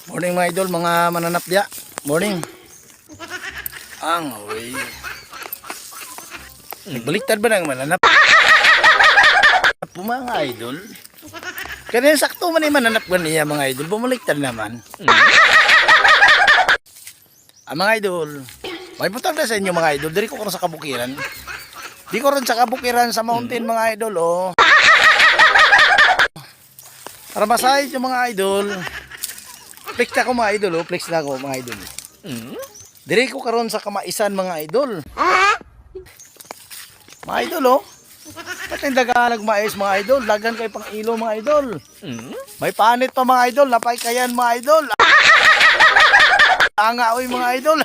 Morning mga idol, mga mananapya. Morning. Ang uy. Nagbaliktad ba ng mananap? Po mga idol. Kaya sakto man yung mananap ganiya mga idol. Bumaliktad naman. Mga idol. May butang na sa inyo mga idol. Diri ko karon sa kabukiran. Di ko rin sa kabukiran sa mountain mga idol. Oh. Para masahid yung mga idol. Flex na ko mga idol. Oh. Flex na ko mga idol. Diri ko karon sa kamaisan mga idol. Mga idol oh. Ba't yung dagalag mais mga idol? Lagan kayo pang ilo mga idol. May panit pa mga idol. Lapay kayan mga idol. Anga oy mga idol.